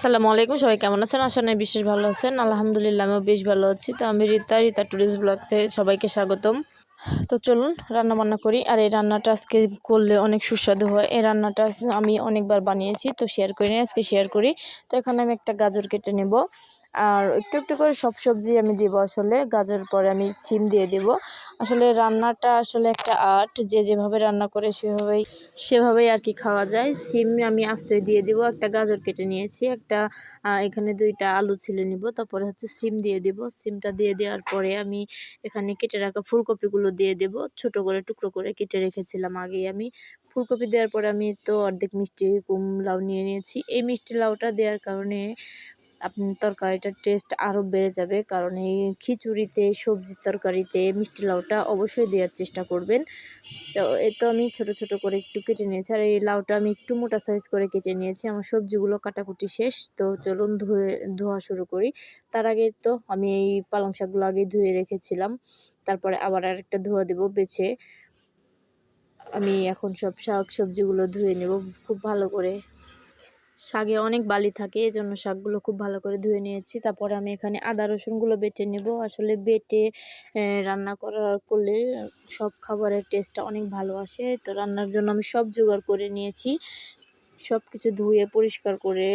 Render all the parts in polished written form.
আসসালামু আলাইকুম, সবাই কেমন আছেন? আশা করি বিশেষ ভালো আছেন। আলহামদুলিল্লাহ আমিও বেশ ভালো আছি। তো আমি রিতা টুরিস্ট ব্লগ থেকে সবাইকে স্বাগতম। তো চলুন রান্না বান্না করি। আর এই রান্নাটা আজকে করলে অনেক সুস্বাদু হয়। এই রান্নাটা আমি অনেকবার বানিয়েছি, তো আজকে শেয়ার করি। তো এখানে আমি একটা গাজর কেটে নেব, আর একটু একটু করে সব সবজি আমি দেবো। আসলে গাজর পরে আমি সিম দিয়ে দেব। আসলে রান্নাটা আসলে একটা আর্ট, যে যেভাবে রান্না করে সেভাবেই আর কি খাওয়া যায়। সিম আমি আস্তই দিয়ে দিব। একটা গাজর কেটে নিয়েছি, একটা এখানে 2টা আলু ছিলে নিব, তারপরে হচ্ছে সিম দিয়ে দিব। সিমটা দিয়ে দেওয়ার পরে আমি এখানে কেটে রাখা ফুলকপিগুলো দিয়ে দেব। ছোট করে টুকরো করে কেটে রেখেছিলাম আগেই আমি। ফুলকপি দেওয়ার পরে আমি তো অর্ধেক মিষ্টি লাউ নিয়ে নিয়েছি। এই মিষ্টি লাউটা দেওয়ার কারণে তরকারিটার টেস্ট আরও বেড়ে যাবে, কারণ এই খিচুড়িতে, সবজির তরকারিতে মিষ্টি লাউটা অবশ্যই দেওয়ার চেষ্টা করবেন। তো তো আমি ছোট ছোট করে একটু কেটে নিয়েছি, আর এই লাউটা আমি একটু মোটা সাইজ করে কেটে নিয়েছি। আমার সবজিগুলো কাটাকুটি শেষ, তো চলুন ধোয়া শুরু করি। তার আগে তো আমি এই পালং শাকগুলো আগে ধুয়ে রেখেছিলাম, তারপরে আবার আরেকটা ধোয়া দেব বেছে। আমি এখন সব শাক সবজিগুলো ধুয়ে নেব খুব ভালো করে। শাকে অনেক বালি থাকে, এজন্য শাকগুলো খুব ভালো করে ধুয়ে নিয়েছি। তারপরে আমি এখানে আদা রসুনগুলো বেটে নেব। আসলে বেটে রান্না করলে সব খাবারের টেস্টটা অনেক ভালো আসে। তো রান্নার জন্য আমি সব জোগাড় করে নিয়েছি, সব কিছু ধুয়ে পরিষ্কার করে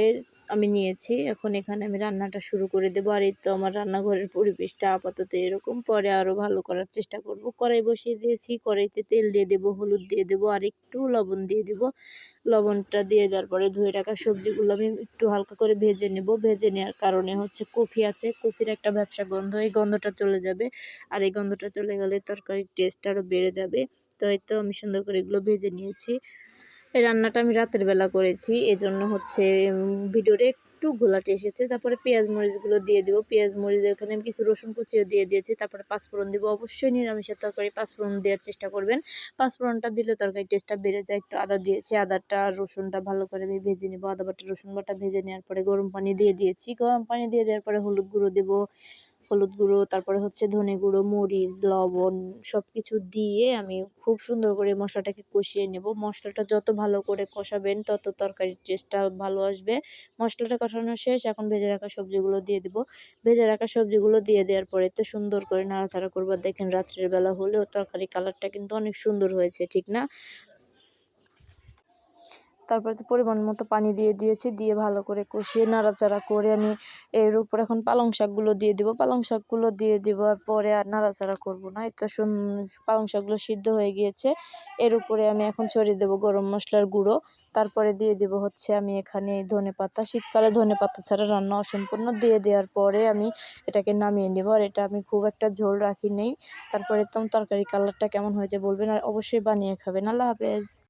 আমি নিয়েছি। এখন এখানে আমি রান্নাটা শুরু করে দেবো। আর এই তো আমার রান্নাঘরের পরিবেশটা আপাতত এরকম, পরে আরও ভালো করার চেষ্টা করব। কড়াই বসিয়ে দিয়েছি, কড়াইতে তেল দিয়ে দেবো, হলুদ দিয়ে দেবো, আর একটু লবণ দিয়ে দেবো। লবণটা দিয়ে দেওয়ার পরে ধুয়ে রাখা সবজিগুলো আমি একটু হালকা করে ভেজে নেব। ভেজে নেওয়ার কারণে হচ্ছে কফি আছে, কফির একটা ব্যবসা গন্ধ, এই গন্ধটা চলে যাবে। আর এই গন্ধটা চলে গেলে তরকারির টেস্ট আরও বেড়ে যাবে। তো এই তো আমি সুন্দর করে এগুলো ভেজে নিয়েছি। এই রান্নাটা আমি রাতের বেলা করেছি, এজন্য হচ্ছে ভিডিওটা একটু ঘোলাটে এসেছে। তারপরে পেঁয়াজ মরিচগুলো দিয়ে দেবো। পেঁয়াজ মরিচ এখানে আমি কিছু রসুন কুচিও দিয়ে দিয়েছি। তারপরে পাঁচফোড়ন দেবো। অবশ্যই নিরামিষের তরকারি পাঁচফোড়ন দেওয়ার চেষ্টা করবেন। পাঁচফোড়নটা দিলে তরকারির টেস্টটা বেড়ে যায়। একটু আদা দিয়েছি, আদাটা আর রসুনটা ভালো করে আমি ভেজে নেবো। আদা বাটা রসুন বাটা ভেজে নেওয়ার পরে গরম পানি দিয়ে দিয়েছি। গরম পানি দিয়ে দেওয়ার পরে হলুদ গুঁড়ো দেবো, হলুদ গুঁড়ো, তারপরে হচ্ছে ধনে গুঁড়ো, মরিচ, লবণ সব কিছু দিয়ে আমি খুব সুন্দর করে মশলাটাকে কষিয়ে নেব। মশলাটা যত ভালো করে কষাবেন তত তরকারির টেস্টটা ভালো আসবে। মশলাটা কষানো শেষ, এখন ভেজে রাখা সবজিগুলো দিয়ে দেবো। ভেজে রাখা সবজিগুলো দিয়ে দেওয়ার পরে তো সুন্দর করে নাড়াচাড়া করবো। দেখেন রাত্রের বেলা হলেও তরকারি কালারটা কিন্তু অনেক সুন্দর হয়েছে, ঠিক না? তারপরে তো পরিমাণ মতো পানি দিয়ে দিয়েছি, দিয়ে ভালো করে কষিয়ে নাড়াচাড়া করে আমি এর উপর এখন পালং শাকগুলো দিয়ে দেবো। পালং শাকগুলো দিয়ে দেওয়ার পরে আর নাড়াচাড়া করব না। এটা পালং শাকগুলো সিদ্ধ হয়ে গিয়েছে। এর উপরে আমি এখন ছড়িয়ে দেবো গরম মশলার গুঁড়ো। তারপরে দিয়ে দেবো হচ্ছে আমি এখানে ধনেপাতা। শীতকালে ধনেপাতা ছাড়া রান্না অসম্পূর্ণ। দিয়ে দেওয়ার পরে আমি এটাকে নামিয়ে নেব। আর এটা আমি খুব একটা ঝোল রাখি নেই। তারপরে তরকারি কালারটা কেমন হয়েছে বলবেন, আর অবশ্যই বানিয়ে খাবেন। আল্লাহ হাফেজ।